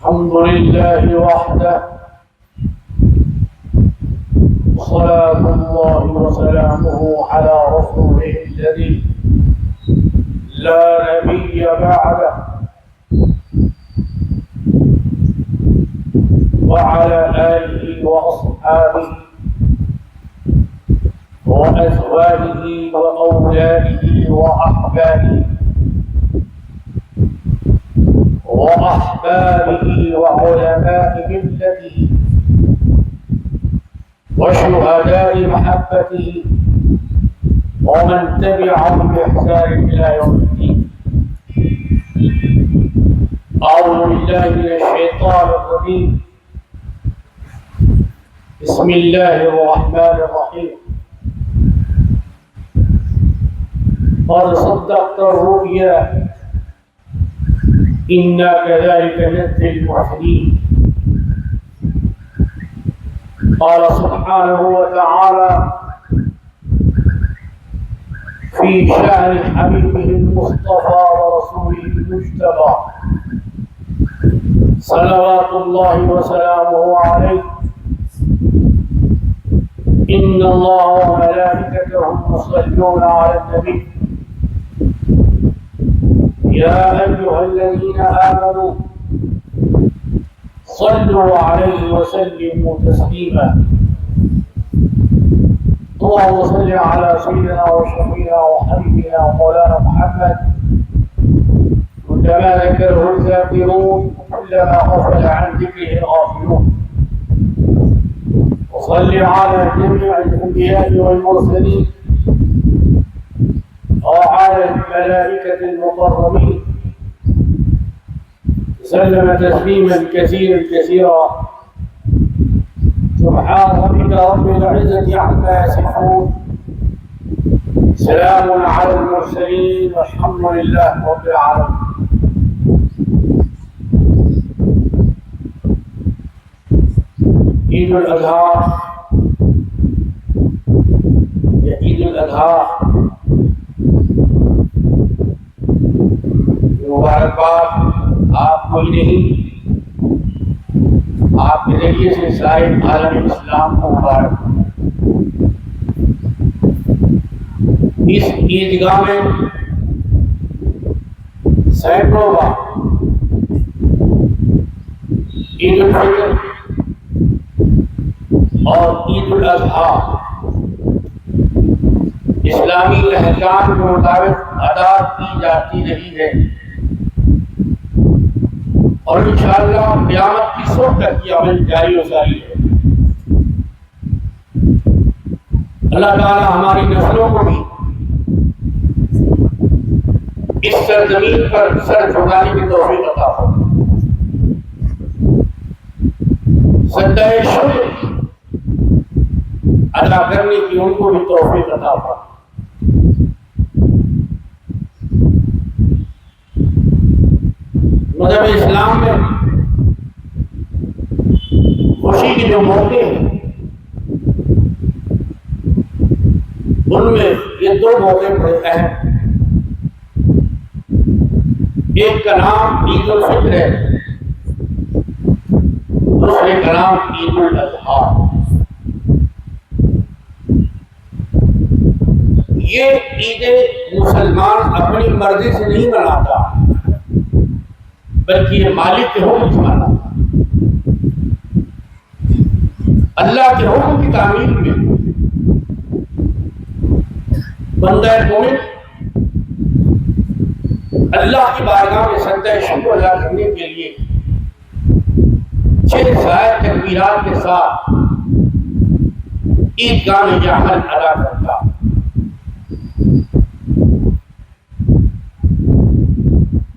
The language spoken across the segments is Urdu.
الحمد لله وحده، صلاة الله وسلامه على رسوله الذي لا نبي بعده، وعلى آله وأصحابه وأزواجه وأولاده وأحبابه وعلماء ملته وشهداء محبته ومن تبعهم بإحسان إلى يوم الدين. أعوذ بالله من الشيطان الرجيم. بسم الله الرحمن الرحيم. قد صدقت الرؤيا إنا كذلك نجزي المحسنين. قال سبحانه وتعالى في شأن حبيبه المصطفى ورسوله المجتبى صلوات الله وسلامه عليه: إن الله وملائكته يصلون على النبي يا أيها الذين آمنوا صلوا عليه وسلموا تسليما. اللهم صل على سيدنا وشفينا وحبيبنا ومولانا محمد كلما ذكره الذاكرون وكلما غفل عن ذكره الغافلون، وصل على جميع الأنبياء والمرسلين وعلى الملائكة المقربين سلم تسليما كثيرا. سبحان ربك رب العزة عما يصفون، سلام على المرسلين، والحمد لله رب العالمين. عيد الأضحى یا عید الاضحیٰ مبارکباد آپ کو ہی نہیں، آپ کے ذریعے سے سارے عالم اسلام کو مبارک. اس عیدگاہ میں سینکڑوں بار عید الفطر اور عید الاضحیٰ اسلامی احکام کے مطابق ادا کی جاتی رہی ہے، اور انشاءاللہ قیامت کی صبح تک یہ عمل جاری و ساری ہے. اللہ تعالی ہماری نسلوں کو بھی اس سرزمین پر سر جھکانے کی توفیق عطا فرمائے. سجدہ شکر ادا کرنے کی ان کو بھی توفیق عطا فرمائے. مذہب اسلام میں خوشی کے جو موقع ہیں ان میں یہ دو موقع بڑے اہم. ایک کا نام عید الفطر ہے، دوسرے کا نام عید الاضحیٰ. یہ عید مسلمان اپنی مرضی سے نہیں مناتا، بلکہ یہ مالک کے حکم سے مناتا. اللہ کے حکم کی تعمیل میں بندہ مومن اللہ کی بارگاہ میں سجدہ شکر ادا کرنے کے لیے 6 زائد تکبیرات کے ساتھ عیدگاہ میں یہ عمل ادا کرتا.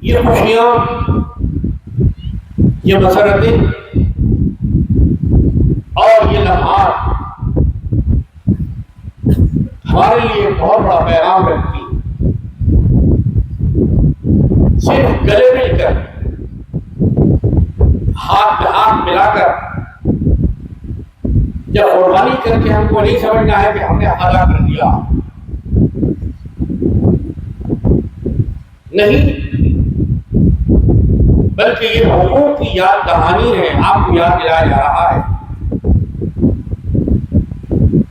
یہ خوشیاں، یہ مسرتیں اور یہ لمحات ہمارے لیے بہت بڑا پیغام رکھتی. صرف گلے مل کر، ہاتھ پہ ہاتھ ملا کر جب قربانی کر کے ہم کو نہیں سمجھنا ہے کہ ہم نے ادا کر دیا. نہیں، بلکہ یہ حقوق کی یاد دہانی ہے، آپ کو یاد دلایا جا رہا ہے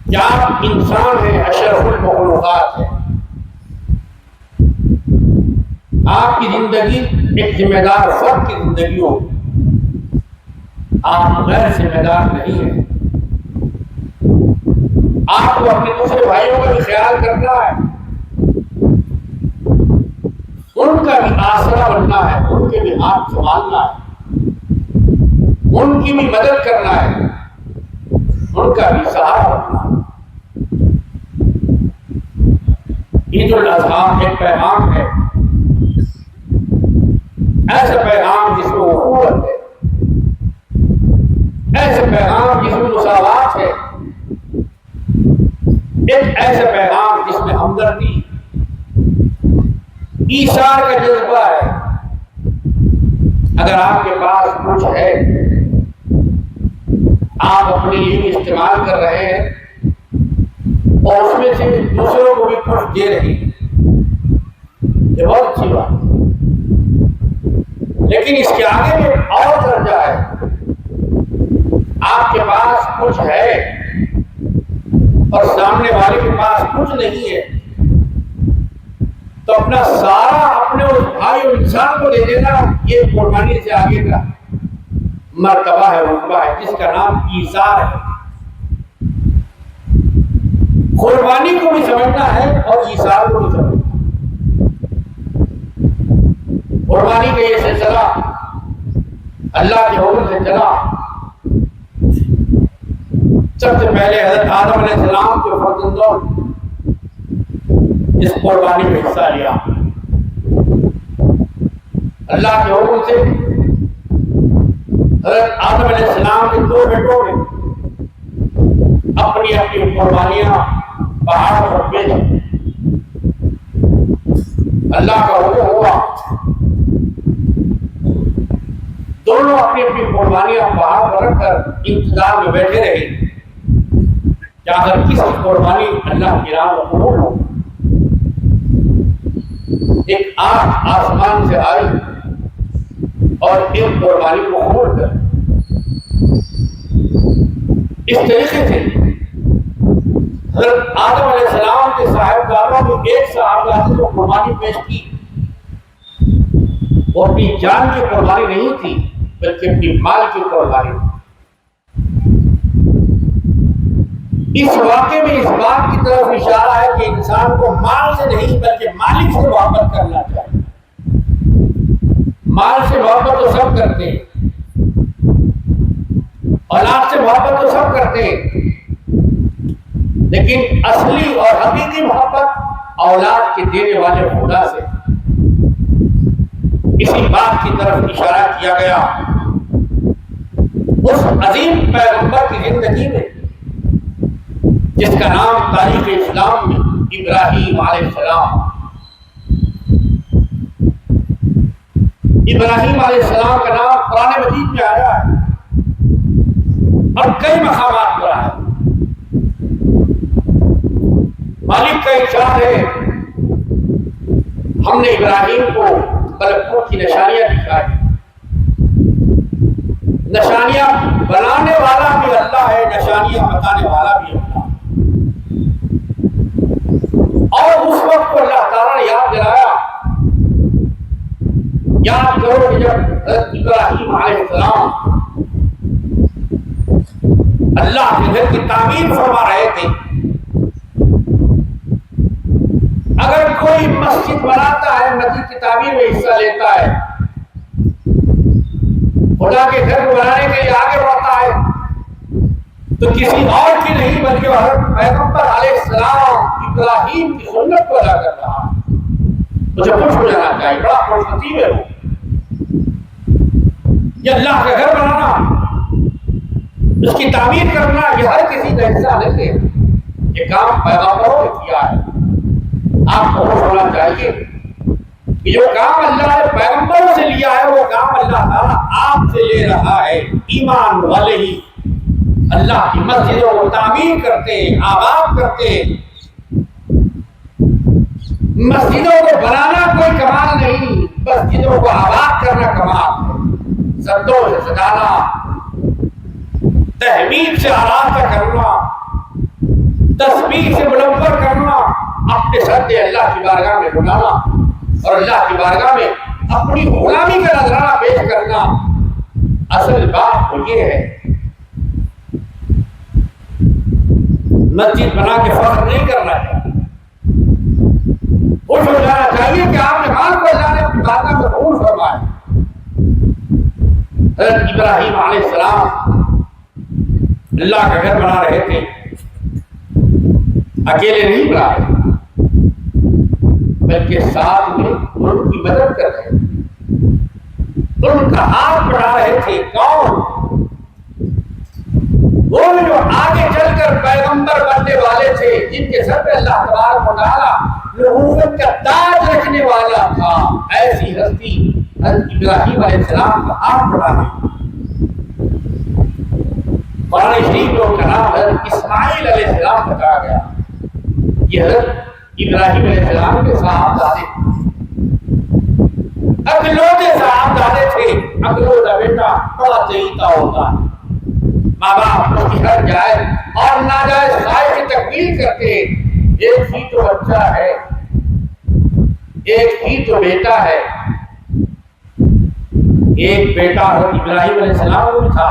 کہ آپ انسان ہیں، اشرف المخلوقات ہیں. آپ کی زندگی ایک ذمہ دار فرد کی زندگی ہوگی، آپ غیر ذمہ دار نہیں ہیں. آپ کو اپنے دوسرے بھائیوں کا بھی خیال کرنا ہے، ان کا بھی آسرا بننا ہے، ان کے بھی ہاتھ سنبھالنا ہے، ان کی بھی مدد کرنا ہے، ان کا بھی سہارا بننا ہے. عید الاضحیٰ ایک پیغام ہے، ایسا پیغام جس میں اخوت ہے، ایسا پیغام جس میں مساوات ہے، ایک ایسا پیغام جس میں ہمدردی ایثار کا جذبہ ہے. اگر آپ کے پاس کچھ ہے، آپ اپنے لیے استعمال کر رہے ہیں اور اس میں سے دوسروں کو بھی کچھ دے رہے ہیں، یہ بہت اچھی بات ہے. لیکن اس کے آگے میں اور درجہ ہے. آپ کے پاس کچھ ہے اور سامنے والے کے پاس کچھ نہیں ہے، تو اپنا سارا اپنے اس بھائی اور انسان کو دے دینا، یہ قربانی سے آگے کا مرتبہ ہے، رتبہ ہے، جس کا نام ایثار ہے. قربانی کو بھی سمجھنا ہے اور ایثار کو بھی سمجھنا ہے. قربانی کا یہ سلسلہ اللہ کے حکم سے چلا. سب سے پہلے حضرت آدم علیہ السلام کے فرزندوں اس قربانی میں حصہ لیا. اللہ کے حکم سے حضرت آدم علیہ السلام کے دو بیٹوں نے اپنی اپنی قربانیاں پہاڑ پر بھیجی. اللہ کا حکم ہوا، دونوں اپنی اپنی قربانیاں پہاڑ پر رکھ کر انتظار میں بیٹھے رہے کہ اگر کسی قربانی اللہ کی راہ میں قبول ہو. ایک آگ آسمان سے آئی اور ایک قربانی کو قبول کر. اس طریقے سے حضرت آدم علیہ السلام کے صاحبزادوں میں ایک صاحبزادے کو قربانی پیش کی. وہ اپنی جان کی قربانی نہیں تھی بلکہ اپنی مال کی قربانی تھی. اس واقعے میں اس بات کی طرف اشارہ ہے کہ انسان کو مال سے نہیں بلکہ مالک سے محبت کرنا چاہیے. مال سے محبت تو سب کرتے ہیں، اولاد سے محبت تو سب کرتے ہیں، لیکن اصلی اور حقیقی محبت اولاد کے دینے والے خدا سے. اسی بات کی طرف اشارہ کیا گیا اس عظیم پیغمبر کی زندگی میں جس کا نام تاریخ اسلام میں ابراہیم علیہ السلام. ابراہیم علیہ السلام کا نام قرآن مجید میں آیا ہے اور کئی مقامات پر آیا ہے. مالک کا ارشاد ہے، ہم نے ابراہیم کو ملکوت کی نشانیاں دکھائی. نشانیاں بنانے والا بھی اللہ ہے، نشانیاں بتانے والا بھی اللہ. اور اس وقت کو اللہ تعالیٰ نے یاد دلایا، یاد کرو کہ جب حضرت ابراہیم علیہ السلام اللہ کے گھر کی تعمیر فرما رہے تھے. اگر کوئی مسجد بناتا ہے، مسجد کی تعمیر میں حصہ لیتا ہے، خدا کے گھر کو بنانے کے لیے آگے بڑھتا ہے، تو کسی اور کی نہیں بلکہ حضرت پیغمبر علیہ السلام ابراہیم کی سنت کو ادا کر رہا ہے. مجھے خوش ہو جانا چاہیے، بڑا خوش نصیب ہے وہ. یہ اللہ کا گھر بنانا، اس کی تعمیر کرنا، یہ ہر کسی کا حصہ نہیں ہے. یہ کام پیغمبروں نے کیا ہے. آپ کو خوش ہونا چاہیے کہ جو کام اللہ نے پیغمبروں سے لیا ہے وہ کام اللہ تعالیٰ آپ سے لے رہا ہے. ایمان والے ہی اللہ کی مسجدوں کو تعمیر کرتے، آباد کرتے. مسجدوں کو بنانا کوئی کمال نہیں، مسجدوں کو آباد کرنا کمال ہے. سردوں سے سجانا، تحمید سے آراستہ کرنا، تسبیح سے منور کرنا، اپنے سر اللہ کی بارگاہ میں بلانا اور اللہ کی بارگاہ میں اپنی غلامی کا نذرانہ پیش کرنا۔ اصل بات تو یہ ہے، مسجد بنا کے فخر نہیں کرنا چاہیے، خوش ہو جانا چاہیے کہ آپ نے مال کو اللہ نے اپنی بارگاہ میں قبول فرمایا۔ حضرت ابراہیم علیہ السلام اللہ کا گھر بنا رہے تھے، اکیلے نہیں بنا رہے بلکہ ساتھ میں ان کی مدد کر رہے تھے، ان کا ہاتھ بڑھا رہے تھے۔ کون؟ وہ جو آگے چل کر پیغمبر بننے والے تھے، جن کے سر پہ اللہ تبارک و تعالی نبوت کا تاج رکھنے والا تھا، ایسی ہستی حضرت ابراہیم علیہ السلام کا ہاتھ بڑھا رہے۔ قرآن شریف میں ان کا نام حضرت اسماعیل علیہ السلام بتایا گیا۔ یہ حضرت ابراہیم علیہ السلام کے صاحبزادے اکلوتے صاحبزادے تھے۔ اکلوتا بیٹا بڑا چہیتا ہوتا ہے، ماں باپ اس کی ہر جائز اور ناجائز خواہش کی تکمیل کرتے۔ ایک ہی تو بچہ ہے، ایک ہی تو بیٹا ہے۔ ایک بیٹا حضرت ابراہیم علیہ السلام کو بھی تھا،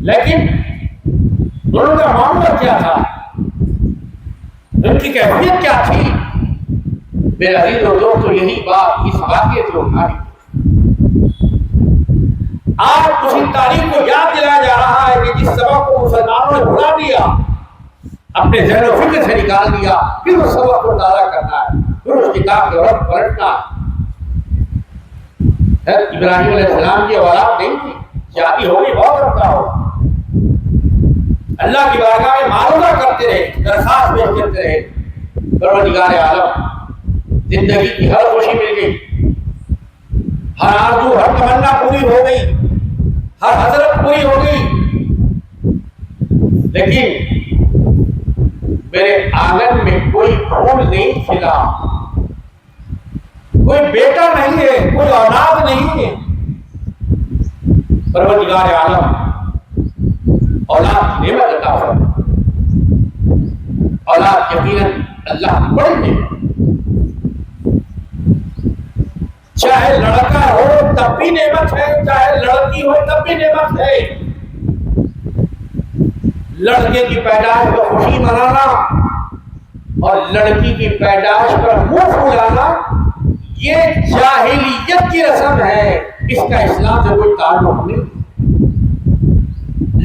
لیکن دونوں کا معاملہ کیا تھا، ان کی کیفیت کیا تھی؟ میرے عزیز و دوستو، یہی بات اس واقعے سے اٹھائی۔ آج اسی تاریخ کو یاد دلایا جا رہا ہے کہ جس سبق کو مسلمانوں نے بھلا دیا، اپنے ذہن و فکر سے نکال دیا، پھر اس سبق کو تازہ کرنا ہے، پھر اس کتاب کے رخ پلٹنا ہے۔ ابراہیم علیہ السلام کی اولاد نہیں تھی، شادی ہو گئی، بہت رکھا ہو، اللہ کی بارگاہ میں معاملہ کرتے رہے، درخواست پیش کرتے رہے، پروردگار عالم زندگی کی ہر خوشی مل گئی، ہر آرزو ہر تمنا پوری ہو گئی، ہر حسرت پوری ہو گئی، لیکن میرے آنگن میں کوئی پھول نہیں کھلا، کوئی بیٹا نہیں ہے، کوئی اولاد نہیں ہے۔ پروردگار عالم اولاد کی نعمت عطا فرمائے۔ اولاد یقیناً اللہ کی بڑی نعمت، چاہے لڑکا ہو تب بھی نعمت ہے، چاہے لڑکی ہو تب بھی نعمت ہے۔ لڑکے کی پیدائش پر خوشی منانا اور لڑکی کی پیدائش پر منہ پھلانا یہ جاہلیت کی رسم ہے، اس کا اسلام سے کوئی تعلق نہیں۔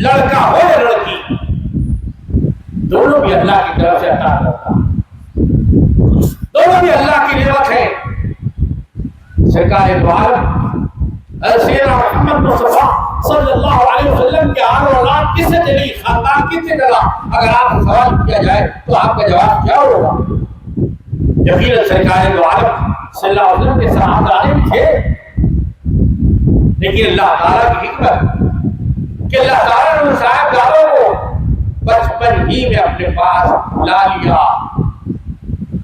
لڑکا ہو یا لڑکی، دونوں بھی اللہ کی طرف سے عطا کرتا، دونوں بھی اللہ کی نعمت ہے۔ سرکار دو عالم سیدنا محمد مصطفیٰ صلی اللہ علیہ وسلم کے آل و اولاد کس سے چلی، خاندان کس سے چلا؟ اگر آپ سے سوال کیا جائے تو آپ کا جواب کیا ہوگا؟ یقیناً سرکار دو عالم صلی اللہ علیہ وسلم کے صحابہ بھی تھے، لیکن اللہ تعالیٰ کی حکمت کہ اللہ تعالیٰ نے ان صاحبزادوں کو بچپن ہی میں اپنے پاس لا لیا۔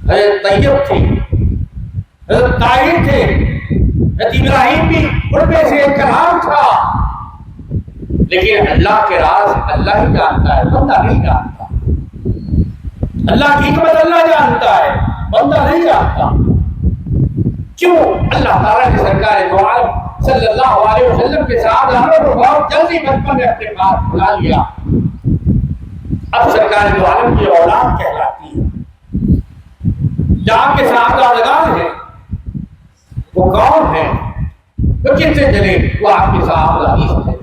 حضرت طیب تھے، حضرت طاہر تھے، حضرت ابراہیم بھی ان میں سے ایک نام تھا، لیکن اللہ کے راز اللہ ہی جانتا ہے، بندہ نہیں جانتا۔ اللہ کی حکمت اللہ جانتا ہے، بندہ نہیں جانتا۔ کیوں؟ اللہ تعالیٰ نے سرکار دو عالم صلی اللہ علیہ وسلم کے صحابہ کو بہت جلدی بچپن میں اپنے پاس بلا لیا۔ اب سرکار دو عالم کی اولاد کہلاتی ہے۔ جہاں کے صحابہ ہیں وہ کون ہیں؟ وہ کس سے چلے؟ وہ آپ کے صحابہ تھے۔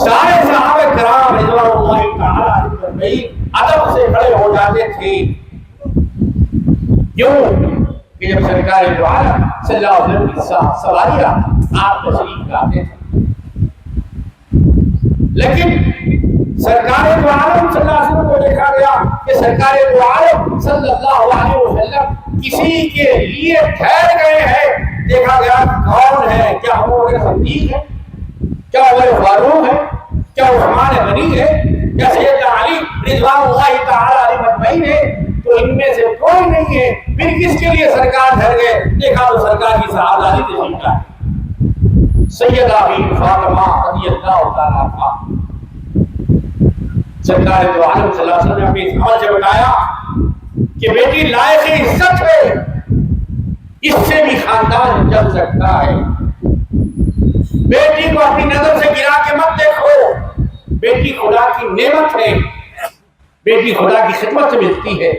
سارے صحابہ کرام رضوان اللہ تعالی علیہم ادب سے کھڑے ہو جاتے تھے۔ کیوں کہ جب سرکار دو عالم صلی اللہ علیہ وسلم کی سواریاں آپ تشریف لاتے تھے، لیکن سرکار دو عالم صلی اللہ علیہ وسلم کو دیکھا گیا کہ سرکار دو عالم صلی اللہ علیہ وسلم کسی کے لیے ٹھہر گئے ہیں۔ دیکھا گیا کون ہے؟ کیا عمر صدیق ہے؟ کیا عمر فاروق ہے؟ کیا عثمان غنی ہے؟ کیا سیدنا علی رضوان اللہ تعالی علیہ مجمعین ہے؟ تو تو ان میں سے کوئی نہیں ہے، پھر کس کے لیے سرکار ڈر گئے؟ دیکھا تو سرکار کی صحابزادی تشریف لائے، سیدہ بی فاطمہ رضی اللہ تعالیٰ عنہا۔ سرکار دو عالم صلی اللہ علیہ وسلم نے اپنی عمل سے بتایا کہ بیٹی لائق عزت ہے، اس سے بھی خاندان چل سکتا ہے۔ بیٹی کو اپنی نظر سے گرا کے مت دیکھو، بیٹی خدا کی نعمت ہے، بیٹی خدا کی خدمت سے ملتی ہے۔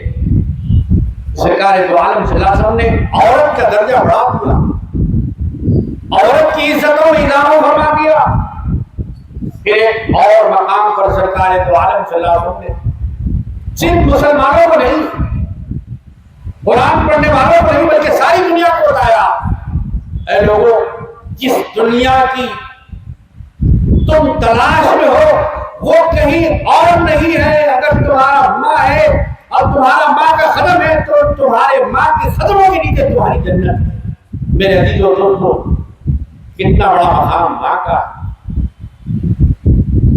سرکار دو عالم صلی اللہ علیہ وسلم نے عورت کا درجہ بڑھا دیا، عورت کی عزتوں میں اضافہ فرما دیا۔ پھر ایک اور مقام پر سرکار دو عالم صلی اللہ علیہ وسلم نے صرف مسلمانوں کو نہیں، قرآن پڑھنے والوں کو نہیں، بلکہ ساری دنیا کو بتایا، اے لوگوں، جس دنیا کی تم تلاش میں ہو وہ کہیں اور نہیں ہے۔ اگر تمہارا ماں ہے اور تمہارا ماں کا قدم ہے تو تمہارے ماں کے قدموں کے نیچے تمہاری جنت ہے۔ میرے عزیزو دوستو، کتنا بڑا مقام ماں کا۔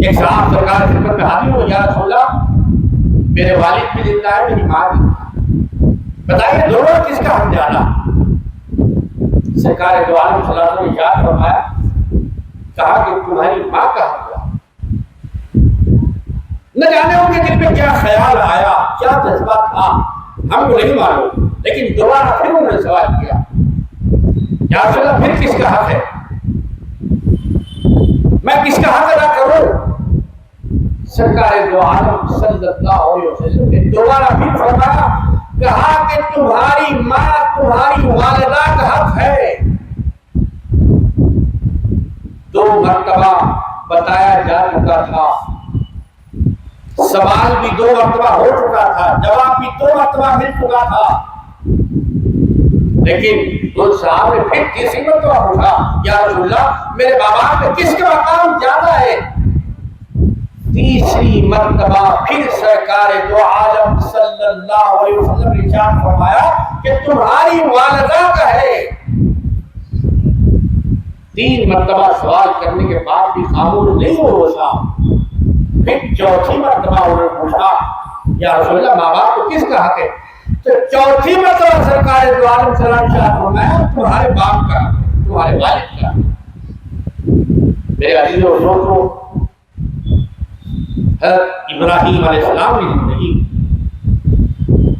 ایک صاحب سرکار کی خدمت میں حاضر ہو، یا رسول اللہ، میرے والد بھی زندہ ہے، میری ماں بھی، بتائیے دونوں کس کا حق زیادہ؟ سرکار دو عالم صلی اللہ علیہ وسلم نے یاد فرمایا، کہا کہ تمہاری ماں کا حق زیادہ۔ نہ جانے ان کے دل میں کیا خیال آیا، کیا جذبہ تھا، ہم کو نہیں معلوم، لیکن دوبارہ پھر انہوں نے سوال کیا، یا رسول اللہ پھر کس کا حق ہے؟ میں کس کا حق ادا کروں؟ سرکار دو عالم صلی اللہ علیہ وسلم نے دوبارہ پھر فرمایا، کہا کہ تمہاری ماں، تمہاری والدہ کا حق ہے۔ 2 مرتبہ بتایا جا چکا تھا، سوال بھی 2 مرتبہ ہو چکا تھا، جواب بھی 2 مرتبہ مل چکا تھا، لیکن ان صاحب نے پھر تیسری مرتبہ پوچھا، یا رسول اللہ میرے بابا میں کس کا مقام زیادہ ہے؟ تیسری مرتبہ پھر سرکار دو عالم صلی اللہ علیہ وسلم نے ارشاد فرمایا کہ تمہاری والدہ کا ہے۔ 3 مرتبہ سوال کرنے کے بعد بھی خاموش نہیں ہوا، پھر 4تھی مرتبہ انہوں نے پوچھا، یا رسول اللہ ماں باپ کو کس کا حق ہے؟ تو 4تھی مرتبہ سرکار دو عالم صلی اللہ علیہ وسلم نے فرمایا تمہارے باپ کا، تمہارے والد کا۔ میرے عزیزو دوستو، حضرت ابراہیم علیہ السلام کی زندگی،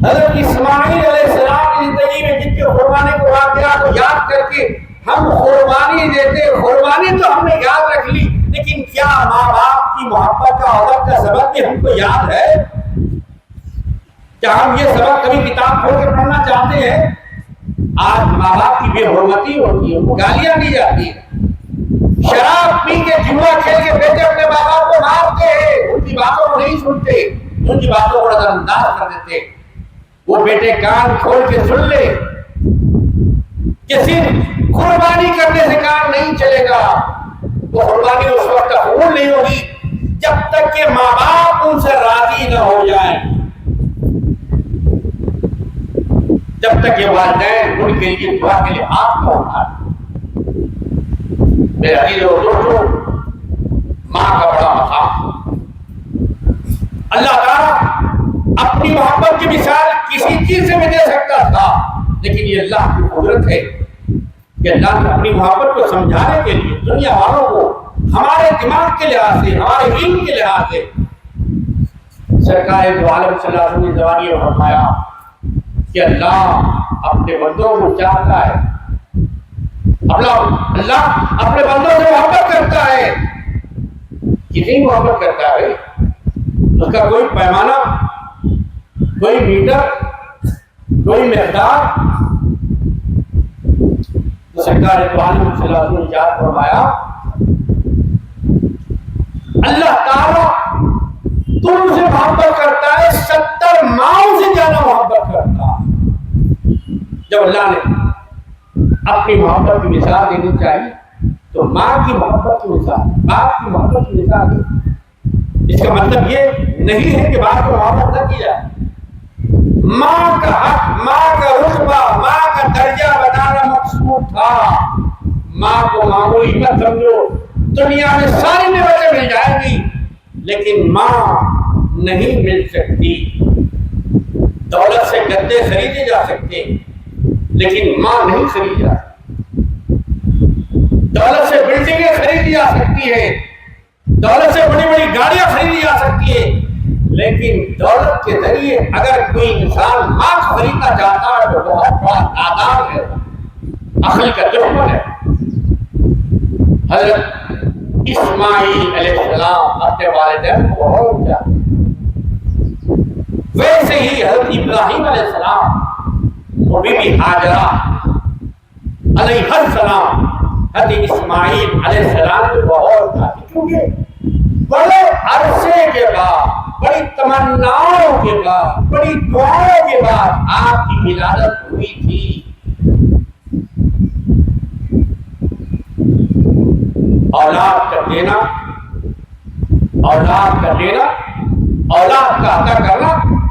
حضرت اسماعیل علیہ السلام کی زندگی میں جن کے قربانی کو واقعات کو یاد کر کے ہم قربانی دیتے، قربانی تو ہم نے یاد رکھ لی، لیکن کیا ماں باپ کی محبت کا عہد کا سبق بھی ہم کو یاد ہے؟ کیا ہم یہ سبق کبھی کتاب کھول کے پڑھنا چاہتے ہیں؟ آج ماں باپ کی بے حرمتی ہوتی ہے، گالیاں دی جاتی ہیں، شراب پی کے جوا کھیل کے بیٹے اپنے ماں باپ کو مارتے ہیں، ان کی باتوں کو نہیں سنتے، ان کی باتوں کو نظر انداز کر دیتے۔ وہ بیٹے کان کھول کے سن لے کہ صرف قربانی کرنے سے کام نہیں چلے گا، وہ قربانی اس وقت قبول نہیں ہوگی جب تک کہ ماں باپ ان سے راضی نہ ہو جائیں، جب تک یہ والدین ان کے لیے دعا کے لیے ہاتھ نہ اٹھائیں۔ میرے عزیزو دوستو، ماں کا بڑا مقام۔ اللہ تعالیٰ اپنی محبت کی مثال کسی چیز سے بھی دے سکتا تھا، لیکن یہ اللہ کی قدرت ہے کہ اللہ نے اپنی محبت کو سمجھانے کے لیے دنیا والوں کو ہمارے دماغ کے لحاظ سے، ہمارے علم کے لحاظ سے، سرکار دو عالم صلی اللہ علیہ وسلم نے زبانی میں فرمایا کہ اللہ اپنے بندوں کو چاہتا ہے، اللہ اپنے بندوں سے محبت کرتا ہے۔ کتنی محبت کرتا ہے؟ اس کا کوئی پیمانہ، کوئی میٹر، کوئی مقدار؟ سرکار دو عالم صلی اللہ علیہ وسلم نے یاد فرمایا، اللہ تعالیٰ تم سے محبت کرتا ہے، 70 ماؤں سے زیادہ محبت کرتا ہے۔ جب اللہ نے اپنی محبت کی مثال دینی چاہیے تو ماں کی محبت کی مثال، باپ کی محبت کی مثال دی۔ اس کا مطلب یہ نہیں ہے کہ باپ کو محبت نہ کی جائے، ماں کا حق، ماں کا رتبہ، ماں کا درجہ بتانا مقصود تھا۔ ماں کو معمولی مت سمجھو، دنیا میں ساری نعمتیں مل جائیں گی لیکن ماں نہیں مل سکتی۔ دولت سے گدے خریدے جا سکتے ہیں لیکن ماں نہیں خریدی جا سکتی. دولت سے بلڈنگیں خریدی جا سکتی ہیں, دولت سے بڑی بڑی گاڑیاں خریدی جا سکتی ہیں, لیکن دولت کے ذریعے اگر کوئی انسان ماں خریدنا چاہتا ہے تو بہت بڑا نادان ہے, عقل کا دشمن ہے. حضرت اسماعیل علیہ السلام اپنے والدین کو بہت چاہتے, ویسے ہی حضرت ابراہیم علیہ السلام اور بی بی ہاجرہ علیہ السلام حضرت اسماعیل علیہ السلام کو بہت چاہتے, کیونکہ بڑے عرصے کے بعد, بڑی تمناؤں کے بعد, بڑی دعاؤں کے بعد آپ کی ولادت ہوئی تھی. اولاد کا دینا, اولاد کا لینا, اولاد کا عطا کرنا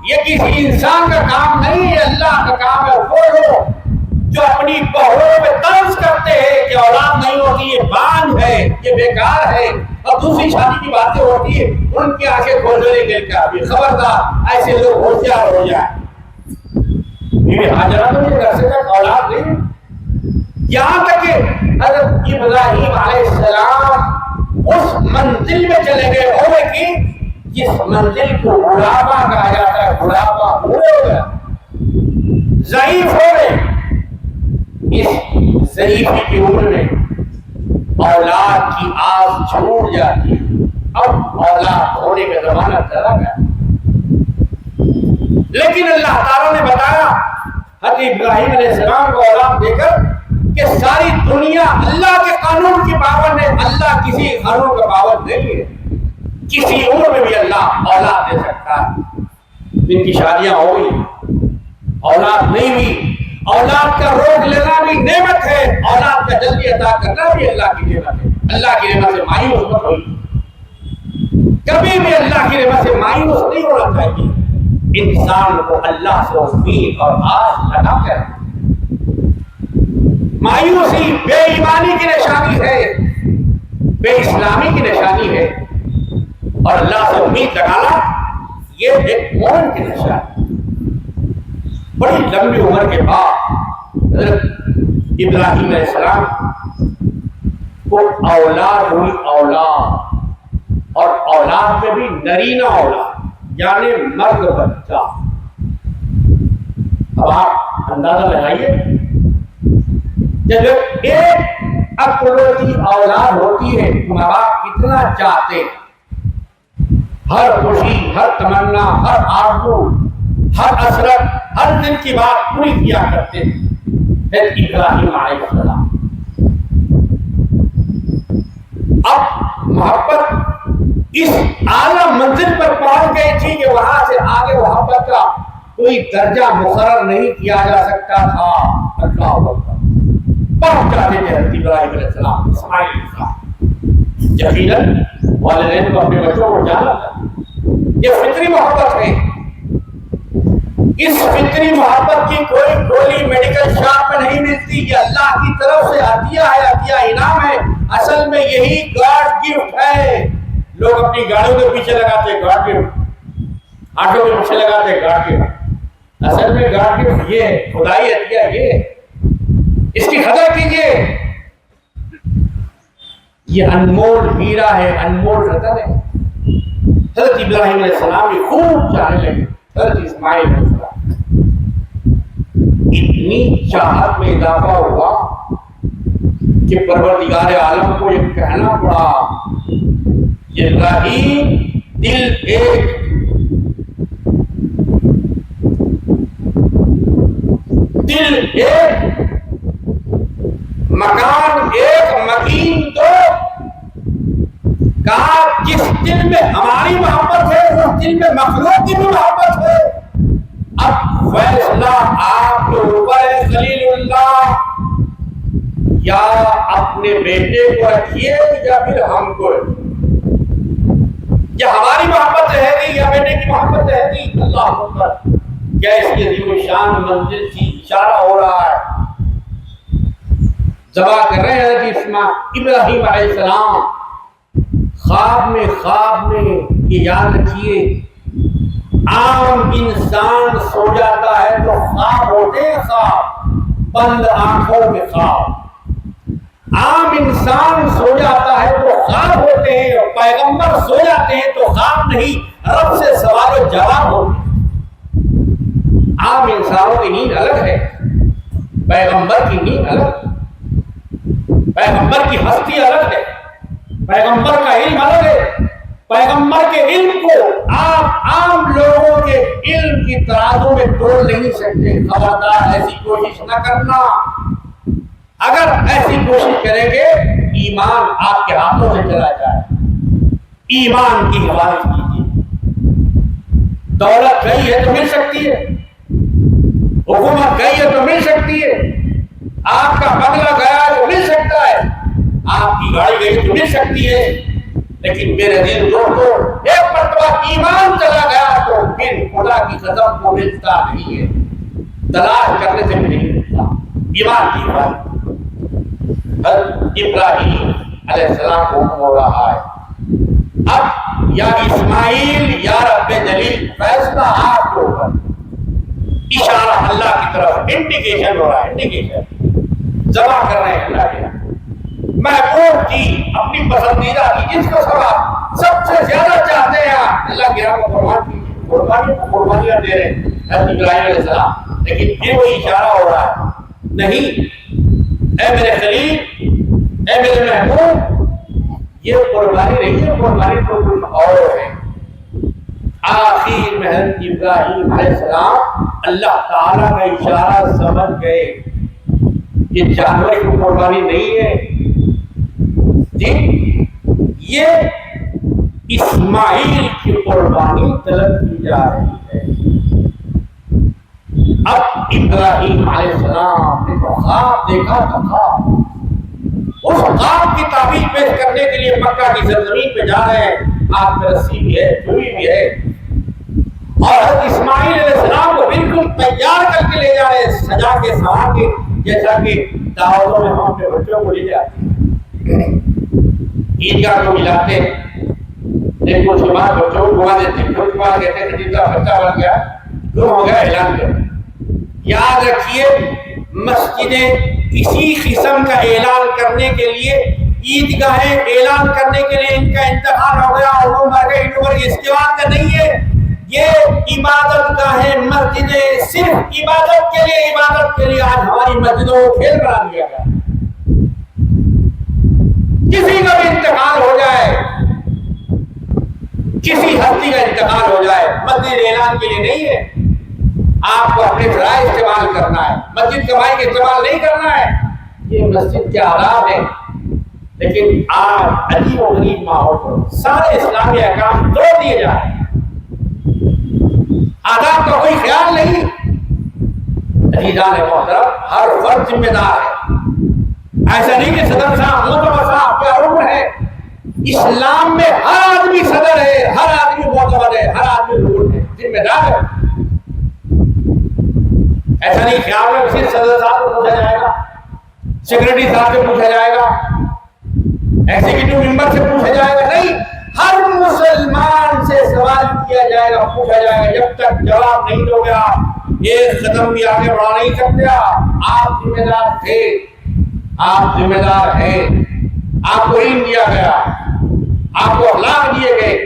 یہ کسی انسان کا کام نہیں ہے, اللہ کا کام ہے. وہ لوگ جو اپنی بہوؤں پہ طنز کرتے ہیں کہ اولاد نہیں ہوتی, یہ بانجھ ہے, یہ بیکار ہے, اور دوسری شادی کی باتیں ہوتی ہیں, ان کی آنکھیں کھولنے کے لیے ابھی خبردار ایسے لوگ ہوشیار ہو جائیں. بیوی ہاجرہ تو یہ عرصے تک اولاد نہیں, یہاں تک کہ حضرت ابراہیم علیہ السلام اس منزل میں چلے گئے ہوئے کہ جس منزل کو بڑھاپا کہا جاتا ہے, بڑھاپا بوڑھے ہو گیا, ضعیف ہو گئے. اس ضعیفی کی عمر میں اولاد کی آس چھوٹ جاتی ہے. اب اولاد ہونے کا زمانہ چلا گیا, لیکن اللہ تعالیٰ نے بتایا حضرت ابراہیم علیہ السلام کو اولاد دے کر کہ ساری دنیا اللہ کے قانون کی پابند ہے, اللہ کسی قانون کا پابند نہیں ہے. کسی عمر میں بھی اللہ اولاد دے سکتا ہے. ان کی شادیاں ہو گئی, اولاد نہیں ہوئی, اولاد کا روک لینا بھی نعمت ہے, اولاد کا جلدی عطا کرنا بھی اللہ کی نعمت ہے. اللہ کی نعمت سے مایوس مت ہوئی, کبھی بھی اللہ کی نعمت سے مایوس نہیں ہونا چاہیے. انسان کو اللہ سے امید اور آس لگا کر, مایوسی بے ایمانی کی نشانی ہے, بے اسلامی کی نشانی ہے, اور اللہ سے امید لگانا یہ ایک مومن کی نشانی. بڑی لمبی عمر کے بعد حضرت ابراہیم علیہ السلام کو اولاد ہوئی, اولاد, اور اولاد میں بھی نرینہ اولاد یعنی مرد بچہ. اب آپ اندازہ لگائیے جب ایک اکلوتی اولاد ہوتی ہے ماں باپ کتنا چاہتے ہیں, ہر خوشی, ہر تمنا, ہر آرزو, ہر حسرت, ہر دن کی بات پوری کیا کرتے ہیں. پھر ابراہیم علیہ السلام اب محبت اس اعلیٰ منزل پر پہنچ گئی تھی کہ وہاں سے آگے محبت کا کوئی درجہ مقرر نہیں کیا جا سکتا تھا. اللہ اکبر, پہنچ جاتے تھے حضرت ابراہیم علیہ السلام اسماعیل کا. یقیناً والدین کو اپنے بچوں کو جانا تھا, یہ فطری محبت ہے. اس فطری محبت کی کوئی گولی میڈیکل شاپ میں نہیں ملتی, یہ اللہ کی طرف سے عطیہ ہے, عطیہ انعام ہے. اصل میں یہی گاڈ گفٹ ہے. لوگ اپنی گاڑیوں کے پیچھے لگاتے ہیں گاڈ گفٹ, آٹو کے پیچھے لگاتے ہیں گاڈ گفٹ. اصل میں گاڈ گفٹ یہ خدائی عطیہ, یہ اس کی قدر کیجیے. یہ انمول ہیرا ہے, انمول رتن ہے. حضرت ابراہیم علیہ السلام بھی خوب چاہنے لگے حضرت اسماعیل علیہ السلام. اتنی چاہت میں اضافہ ہوا کہ پروردگار عالم کو یہ کہنا پڑا, ابراہیم دل ایک, دل ایک, مکان ایک, مکین دو. کہا جس دل میں ہماری محبت ہے اس دل میں مخلوق کی بھی محبت ہے. اب فیصلہ آپ کے اوپر ہے خلیل اللہ, یا اپنے بیٹے کو رکھیے یا پھر ہم کو, یا ہماری محبت رہے گی یا بیٹے کی محبت رہے گی. اللہ اکبر, کیا اس کی عظیم شان منزل کی اشارہ ہو رہا ہے. ذبح کر رہے ہیں حضرت ابراہیم علیہ السلام. خواب میں یہ یاد رکھیے عام انسان سو جاتا ہے تو خواب ہوتے ہیں، خواب بند آنکھوں کے خواب۔ عام انسان سو جاتا ہے تو خواب ہوتے ہیں، اور پیغمبر سو جاتے ہیں تو خواب نہیں، رب سے سوال و جواب ہوتے ہیں۔ عام انسانوں کی نیند الگ ہے، پیغمبر کی نیند الگ، پیغمبر کی ہستی الگ ہے، پیغمبر کا علم الگ ہے۔ پیغمبر کے علم کو آپ عام لوگوں کے علم کی ترازو میں توڑ نہیں سکتے۔ خبردار ایسی کوشش نہ کرنا، اگر ایسی کوشش کریں گے ایمان آپ کے ہاتھوں سے چلا جائے۔ ایمان کی حفاظت کیجیے۔ دولت گئی ہے تو مل سکتی ہے، حکومت گئی ہے تو مل سکتی ہے، آپ کا بنگلہ گیا ہے تو مل سکتا ہے، آپ کی گاڑی گئی تو مل سکتی ہے، لیکن میرے دل دوستو ایک مرتبہ ایمان چلا گیا تو پھر خدا کی قسم کو ملتا نہیں ہے، تلاش کرنے سے بھی نہیں ملتا۔ ایمان کی بات ابراہیم علیہ السلام کو حکم ہو رہا ہے، اب یا اسماعیل یا رب جلیل فیصلہ آپ کے اوپر۔ اشارہ اللہ کی طرف، انڈیکیشن ہو رہا ہے، انڈیکیشن ذبح کر رہے ہیں اللہ کے محبوب کی، اپنی پسندیدہ کی، جس کو سب سے زیادہ چاہتے ہیں اللہ کی راہ میں قربان کیجیے، قربانی کو قربانیاں دے رہے ہیں حضرت ابراہیم علیہ السلام، لیکن پھر وہی اشارہ ہو رہا ہے، نہیں اے میرے خلیل، اے میرے محبوب، یہ قربانی نہیں ہے، قربانی تو کچھ اور ہے۔ آخر میں حضرت ابراہیم علیہ السلام اللہ تعالیٰ کا اشارہ سمجھ گئے، یہ جانور کی قربانی نہیں ہے جی، یہ اسماعیل کی قربانی طلب کی جا رہی ہے۔ اب ابراہیم علیہ السلام نے تو خواب دیکھا تھا، خواب، اس خواب کی تعبیر پیش کرنے کے لیے مکہ کی سرزمین پہ جا رہے ہیں، ہاتھ میں رسی بھی ہے، چوئی بھی ہے، اور حضرت اسماعیل علیہ السلام کو بالکل تیار کر کے لے جا رہے ہیں، سجا کے سوار کے، جیسا کہ دعوتوں میں ہم اپنے بچوں کو لے جاتے ہیں، عیدگاہ کو ملاتے ہیں، ایک اس کے بعد بچوں کو گھما دیتے ہیں، اس کے بعد کہتے ہیں کہ جن کا بچہ بن گیا گم ہو گیا، اعلان کریں۔ یاد رکھیے مسجدیں کسی قسم کا اعلان کرنے کے لیے، عیدگاہیں اعلان کرنے کے لیے ان کا انتقال ہو گیا اور وہ مر گئے، اس کے بعد کا نہیں ہے، یہ عبادت گاہیں مسجدیں صرف عبادت کے لیے آج ہماری مسجدوں کو کھیل بنا دیا گیا۔ کسی کا بھی انتقال ہو جائے، کسی ہستی کا انتقال ہو جائے، مسجد اعلان کے لیے نہیں ہے، آپ کو اپنے ذرائع استعمال کرنا ہے، مسجد کمائی کا استعمال نہیں کرنا ہے، یہ مسجد کے آداب ہیں۔ لیکن آج عجیب و غریب ماحول پر سارے اسلامی احکام توڑ دیے جا رہے ہیں، آداب کا کوئی خیال نہیں۔ عزیزان محترم، ہر فرد ذمہ دار ہے، ایسا نہیں کہ صدر صاحب معتبر صاحب کیا حکم ہے، اسلام میں ہر آدمی صدر ہے، ہر آدمی معتبر ہے، ہر آدمی رکن ہے، ذمہ دار ہے۔ ایسا نہیں خیال میں صرف صدر صاحب کو پوچھا جائے گا، سیکرٹری صاحب سے پوچھا جائے گا، ایگزیکٹو ممبر سے پوچھا جائے گا، نہیں، ہر مسلمان سے سوال کیا جائے گا، پوچھا جائے گا، جب تک جواب نہیں دو گے آپ ایک قدم بھی آگے بڑھا نہیں سکتے۔ آپ ذمہ دار تھے، آپ ذمہ دار ہیں، آپ کو علم دیا گیا، آپ کو اخلاق دیے گئے،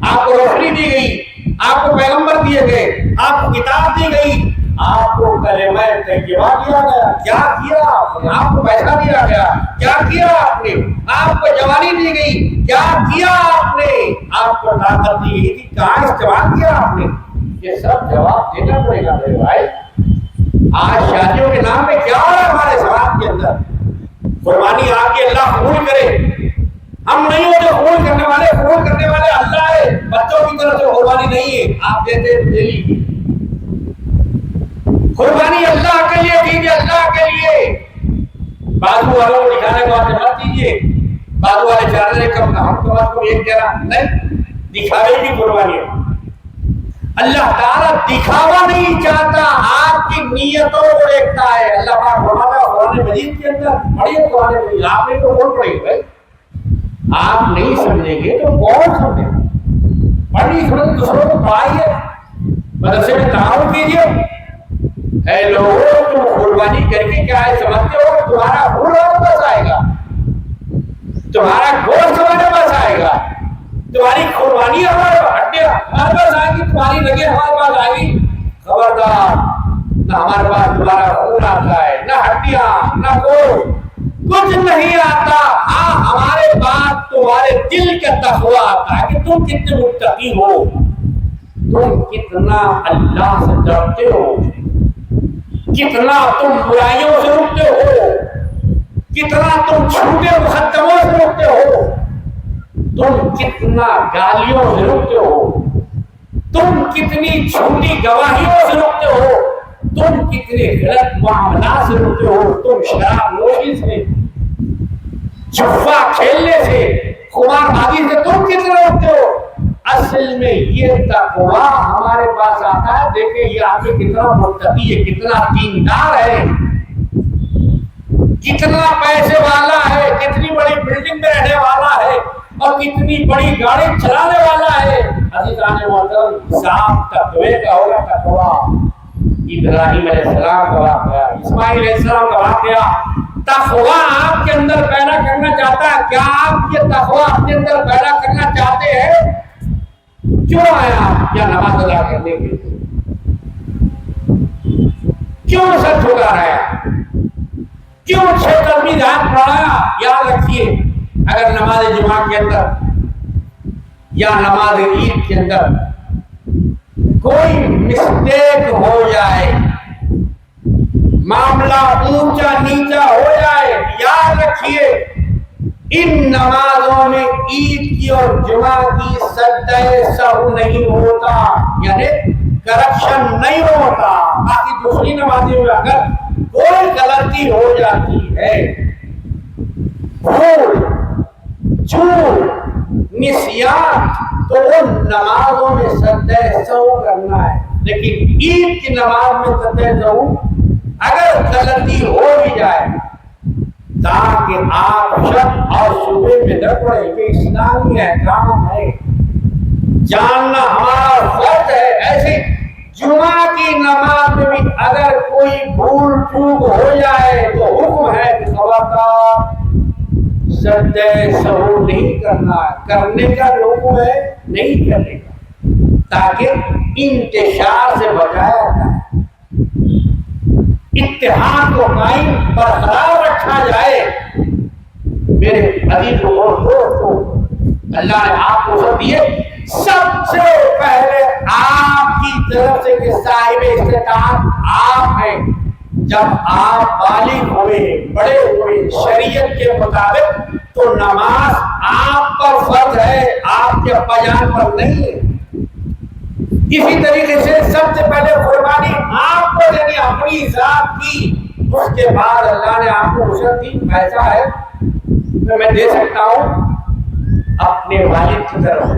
آپ کو روشنی دی گئی، آپ کو پیغمبر دیے گئے، آپ کو کتاب دی گئی، آپ کو کلمہ طیبہ دیا گیا، کیا کیا آپ نے؟ آپ کو پیسہ دیا گیا، کیا کیا آپ نے؟ آپ کو جوانی دی گئی، کیا کیا آپ نے؟ آپ کو طاقت دی گئی تھی، کہاں استعمال کیا آپ نے؟ یہ سب جواب دینا پڑے گا میرے بھائی۔ آج شادیوں کے نام پہ کیا ہو رہا ہے ہمارے سماج کے اندر؟ قربانی آپ کی اللہ قبول کرے، ہم نہیں ہو جو قبول کرنے والے اللہ ہے، بچوں کی طرف سے قربانی نہیں ہے، آپ دیتے دے لیجیے، قربانی اللہ کے لیے دیجیے، اللہ کے لیے۔ بازو والوں کو دکھانے کو آپ مت دیجیے، بازو والے چاہ رہے کم ہم تو آپ کو ایک کہہ رہا نہیں، دکھاوے کی قربانی ہے۔ اللہ تعالیٰ دکھاوا نہیں چاہتا، آپ کی نیتوں کو دیکھتا ہے۔ اللہ پاک فرماتا ہے قرآن مجید کے اندر، پڑھیے قرآن مجید، آپ نے تو کون پڑھی بھائی؟ آپ نہیں سمجھیں گے تو کون سمجھے گا؟ پڑھی سمجھ دوسروں کو پڑھائیے، مدرسے میں تعاون کیجیے. اے لوگوں تم قربانی کر کے کیا ہے سمجھتے ہو کہ تمہارا خون ہمارے پاس آئے گا, تمہارا گوشت ہمارے پاس آئے گا, تمہاری قربانی ہمارے ہڈیاں ہمارے پاس آئے گی, تمہاری رگیں ہمارے پاس آئے گی. خبردار, نہ ہمارے پاس تمہارا خون آتا ہے, نہ ہڈیاں, نہ گوشت, کچھ نہیں آتا. ہاں ہمارے پاس تمہارے دل کا تقویٰ آتا ہے کہ تم کتنے متقی ہو, تم کتنا اللہ سے ڈرتے ہو, کتنا تم برائیوں سے رکتے ہو, کتنا تم چھوٹے مقدموں سے رکتے ہو, تم کتنا گالیوں سے رکتے ہو, تم کتنی جھوٹی گواہیوں سے رکتے ہو, تم کتنے غلط معاملات سے رکتے ہو, تم شراب نوشی سے, جوا کھیلنے سے, قمار بازی سے تم کتنے رکتے ہو. اصل میں یہ تقویٰ ہمارے پاس آتا ہے. دیکھیں یہ آپ کتنا متقی ہے, کتنا دیندار ہے, کتنا پیسے والا ہے, کتنی بڑی بلڈنگ میں رہنے والا ہے, اور کتنی بڑی گاڑی چلانے والا ہے. عزیزان محترم, حساب تقوی کا ہوگا. تقویٰ ابراہیم علیہ السلام کا واقعہ, اسماعیل علیہ السلام کا واقعہ, تقویٰ آپ کے اندر پیدا کرنا چاہتا ہے. کیا آپ یہ تقویٰ اپنے اندر پیدا کرنا چاہتے ہیں؟ کیوں آئے آپ؟ کیا نماز ادا کرنے کے لیے؟ کیوں سر جھکا رہے ہیں؟ کیوں 6 تسبیح رات پڑھایا؟ یاد رکھیے, اگر نماز جمعہ کے اندر یا نماز عید کے اندر کوئی مسٹیک ہو جائے, معاملہ اونچا نیچا ہو جائے, یاد رکھیے ان نمازوں میں عید کی اور جمعہ کی سجدہ سہو نہیں ہوتا, یعنی کرپشن نہیں ہوتا. باقی دوسری نمازوں میں اگر کوئی غلطی ہو جاتی ہے, بھول, جھوٹ, نسیان, تو ان نمازوں میں سجدہ سہو کرنا ہے. لیکن عید کی نماز میں سجدہ سہو اگر غلطی ہو بھی جائے تاکہ آپ شک اور شبہے میں نہ پڑے کہ اسلامی احکام ہے, جاننا ہمارا فرض ہے. ایسے جمعہ کی نماز میں بھی اگر کوئی بھول چوک ہو جائے تو حکم ہے کہ خبردار سجدہ سہو نہیں کرنا, کرنے کا حکم ہے نہیں کرنے کا, تاکہ انتشار سے بچایا جائے, اتحاد کو قائم برقرار رکھا جائے. میرے عزیز اور دوستو, اللہ نے آپ کو سب دیے, سب سے پہلے آپ کی طرف سے کہ صاحب استطاعت آپ ہیں. جب آپ بالغ ہوئے, بڑے ہوئے شریعت کے مطابق, تو نماز آپ پر فرض ہے, آپ کے ابا جان پر نہیں ہے. اسی طریقے سے سب سے پہلے قربانی آپ کو دینی اپنی ذات کی, اس کے بعد اللہ نے آپ کو وسعت دی. پیسہ ہے تو میں دے سکتا ہوں اپنے والد کی طرف سے,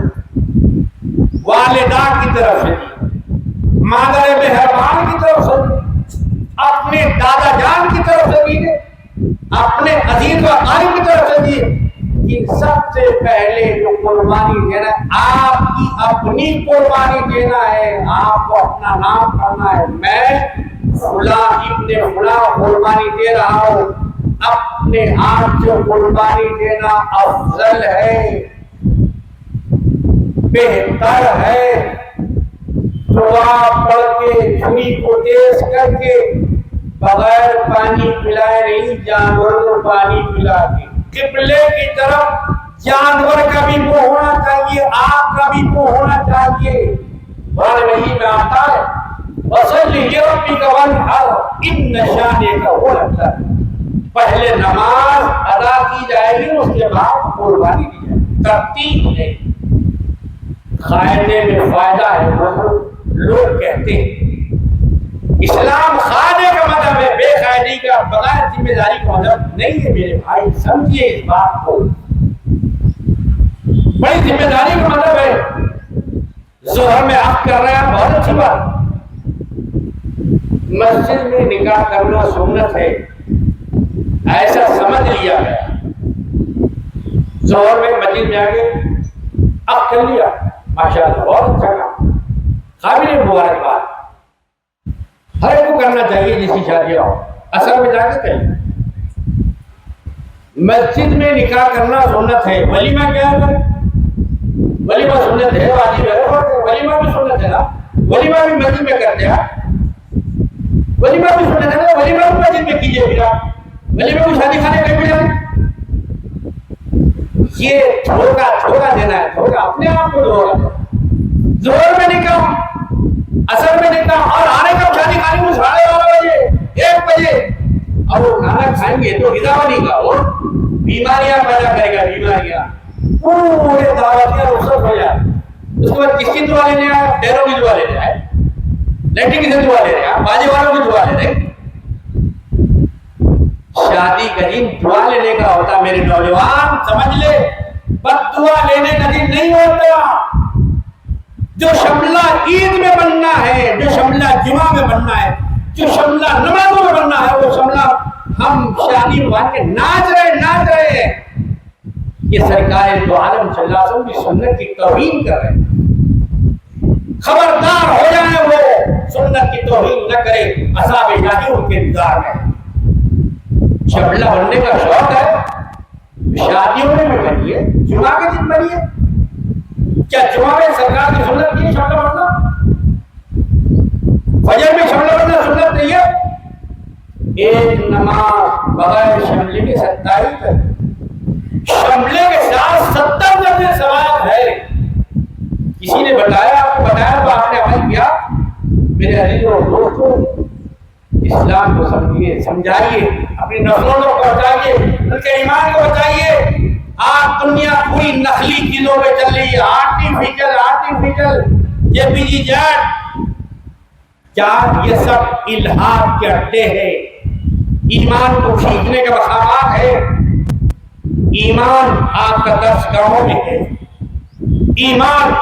والدہ کی طرف سے, مادر مہربان کی طرف سے, اپنے دادا جان کی طرف سے دیے, اپنے عزیز و اقارب کی طرف سے دیے. ان سب سے پہلے جو قربانی دینا ہے, آپ کی اپنی قربانی دینا ہے. آپ کو اپنا نام کرنا ہے, میں فلاں ابن فلاں قربانی دے رہا ہوں. اپنے ہاتھ سے قربانی دینا افضل ہے, بہتر ہے. دعا پڑھ کے, چھری کو تیز کر کے, بغیر پانی پلائے نہیں, جانور کو پانی پلا کے قبلے کی طرف, جانور کا بھی منہ ہونا چاہیے, آپ کا بھی منہ ہونا چاہیے. قرآن مجید میں آتا ہے وَصَلِّ لِرَبِّكَ وَانْحَرْ إِنَّ شَانِئَكَ هُوَ الْأَبْتَرُ. پہلے نماز ادا کی جائے گی, اس کے بعد قربانی دی جائے گی. ترتیب ہے, قاعدے میں فائدہ ہے. لوگ کہتے ہیں اسلام خانے کا مذہب ہے, بے قاعدگی کا, بغیر ذمہ داری کا مذہب نہیں ہے. میرے بھائی سمجھیے اس بات کو, بڑی ذمہ داری کا مذہب ہے. ظہر میں آپ کر رہے ہیں, بہت اچھی بات. مسجد میں نکاح کرنا سنت ہے, ایسا سمجھ لیا گیا. ظہر میں مسجد میں آگے اب کر لیا, ماشاءاللہ بہت اچھا کام. قابل مبارکباد، ہر ایک کو کرنا چاہیے جس کی شادی ہو، اصل میں جا کے کہیں مسجد میں نکاح کرنا سنت ہے، ولیمہ کیا ہے؟ ولیمہ سنت ہے، واجب ہے، ولیمہ بھی سنت ہے نا، ولیمہ بھی مسجد میں کرتے ہیں، ولیمہ بھی سنت ہے نا، ولیمہ بھی مسجد میں کیجیے، پھر ولیمہ کو شادی خانے کہیں بھی جائیں۔ یہ دھوکہ دینا ہے، دھوکہ اپنے آپ کو دھوکہ، ظہر میں نکاح، اثر میں نکاح، اور آنے کا شادی خانے میں 12:30 بجے 1 بجے، اور وہ کھانا کھائیں گے تو غذا نہیں کا، وہ بیماریاں پیدا کرے گا، بیماریاں پورے دعوتیاں رخصت ہو جائے۔ اس کے بعد کس کی دعا لینے آئے؟ ڈیروں کی دعا لینے آئے، لیٹی کی دعا لے رہے ہیں، باجے والوں کی دعا لے رہے ہیں۔ شادی کا دن دعا لینے کا ہوتا، میرے نوجوان سمجھ لے، بد دعا لینے کا دن نہیں ہوتا۔ جو شملہ عید میں بننا ہے، جو شملہ جمعہ میں بننا ہے، جو شملہ نمازوں میں بننا ہے، وہ شملہ ہم شادی میں بن کے ناچ رہے ہیں۔ یہ سرکار دو عالم صلی اللہ علیہ وسلم کی سنت کی توہین کر رہے ہیں۔ خبردار ہو جائیں، وہ سنت کی توہین نہ کرے، اصحاب شادی ان کے انتظار میں۔ شملہ بننے کا شوق ہے، شادیوں میں بھی بنیے، جمعہ کے دن بنیے۔ کیا جمعہ میں سرکار کی سنت نہیں ہے شملہ بننا؟ فجر میں شملہ بننا سنت نہیں ہے؟ ایک نماز بغیر شملے کے 27 ہے، شملے کے ساتھ 70 درجے ثواب ہے۔ کسی نے بتایا، آپ کو بتایا تو آپ نے عمل کیا؟ میرے عزیزوں اور دوستوں، اسلام کو سمجھیے، سمجھائیے، اپنی نسلوں کو پہنچائیے، ان کے ایمان کو بچائیے۔ آج دنیا پوری نقلی چیزوں پہ چل رہی ہے، آرٹیفیشل، یہ بی جیٹ، کیا یہ سب الہاد کے اڈے ہیں؟ ایمان کو کھینچنے کے مقامات ہے۔ ایمان آپ کا درسگاہوں میں ہے، ایمان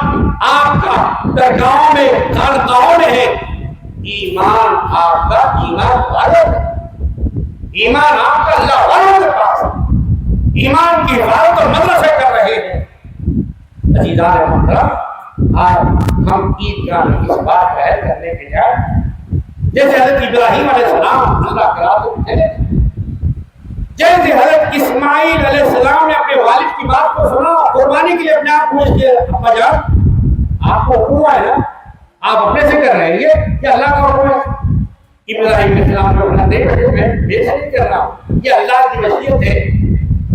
آپ کا درگاہوں میں، خانقاہوں میں ہے۔ ایمان آپ کا ایمان والوں ہے، ایمان آپ کا اللہ والوں کے پاس ہے۔ ایمان کی حفاظت اور مدرسے کر رہے ہیں۔ عزیزان محترم، آج ہم عید کا اس بات کا ہے کرنے کے جائے، جیسے حضرت ابراہیم علیہ السلام اللہ کرا تو تھے، جیسے حضرت اسماعیل علیہ السلام نے اپنے والد کی بات کو سنا، قربانی کے لیے اپنے آپ پوچھ کے ابا جان آپ کو حکم ہے نا، آپ اپنے سے کر رہے ہیں یہ اللہ کا حکم ہے؟ ابراہیم علیہ السلام نے کہا نہیں، میں بے سے نہیں کر رہا ہوں، یہ اللہ کی وصیت ہے۔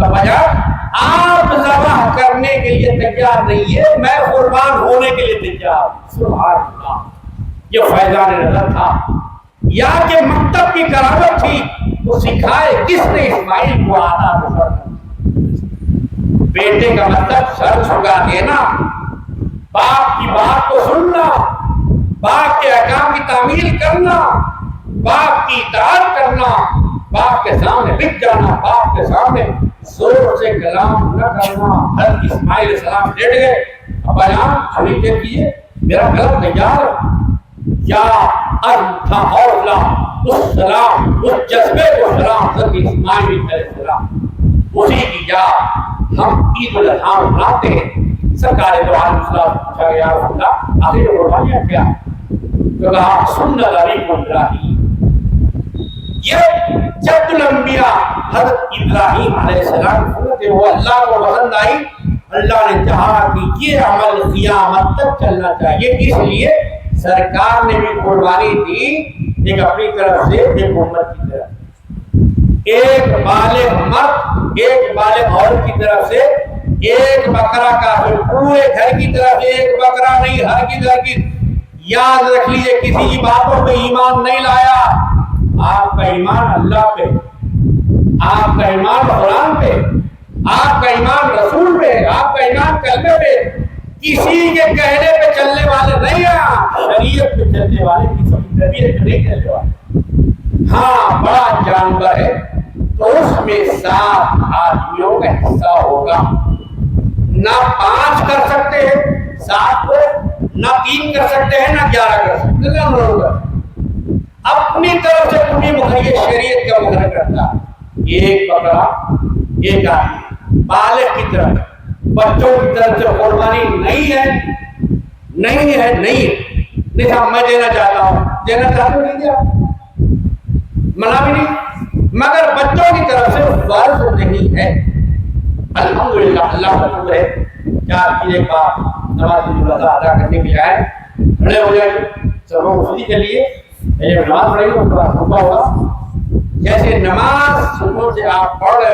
ابا جان آپ ذبح کرنے کے لیے تیار نہیں ہے، میں قربان ہونے کے لیے تیار۔ سبحان اللہ، یہ فیضان نظر تھا یا کہ مکتب کی کرامت تھی؟ وہ سکھائے کس نے اسماعیل کو آتا ہے؟ بیٹے کا مطلب سر جھکا دینا، باپ کی بات کو سننا، باپ کے احکام کی تعمیل کرنا، باپ کی اطاعت کرنا، باپ کے سامنے بک جانا، باپ کے سامنے زور سے کلام نہ کرنا۔ حضرت اسماعیل علیہ السلام لیٹ گئے، ابا جان ہمیں دے دیجیے، میرا کلام تیار ہے۔ یا انتھا اولا، اس سلام، اس جذبے کو سلام حضرت اسماعیل علیہ السلام، اسی کی جا ہم عید الاضحیٰ مناتے ہیں۔ سرکار دو عالم صلی اللہ علیہ وسلم پوچھا گیا یا رسول اللہ آخری قربانیاں کیا؟ تو کہا سنت ابراہیم، یہ جد الانبیاء حضرت ابراہیم علیہ السلام سنت وہ اللہ کو پسند آئی، اللہ نے چاہا کہ یہ عمل قیامت تک چلنا چاہیے، اس لیے سرکار نے بھی قربانی دی، ایک اپنی طرف سے، ایک امت کی طرف، ایک بالغ مرد ایک بالغ عورت کی طرف سے، ایک بکرا کا پورے گھر کی طرف سے، ایک بکرا نہیں ہر کی گھر کی۔ یاد رکھ لیجیے کسی کی باتوں پہ ایمان نہیں لایا، آپ کا ایمان اللہ پہ، آپ کا ایمان قرآن پہ، آپ کا ایمان رسول پہ، آپ کا ایمان کلمے پہ، کسی کے کہنے پہ چلنے والے نہیں ہیں، شریعت پہ چلنے والے، کسی کی طبیعت پہ نہیں چلنے والے۔ ہاں بڑا جانور ہے تو اس میں 7 آدمیوں کا حصہ ہوگا، نہ 5 کر سکتے ہیں 7 کو، نہ 3 کر سکتے ہیں، نہ 11 کر سکتے ہیں، اپنی طرف سے پوری مخیّت شریعت کا مظاہرہ کرتا ہے۔ ایک بکرا ایک آدمی، بالغ کی طرف، بچوں کی طرف سے قربانی نہیں ہے، نہیں ہے، نہیں ہے۔ نہیں صاحب میں دینا چاہتا ہوں، دینا چاہتے ہو نہیں دیا، منع بھی نہیں، مگر بچوں کی طرف سے فرض نہیں ہے۔ الحمدللہ اللہ کا شکر ہے کہ آپ کی ایک بار نماز جنازہ ادا کرنے کے آئے، کھڑے ہو جائے سب لوگ اسی کے لیے نماز پڑھیں گے، اس کا خطبہ ہوگا۔ جیسے نماز سنوں سے آپ پڑھ رہے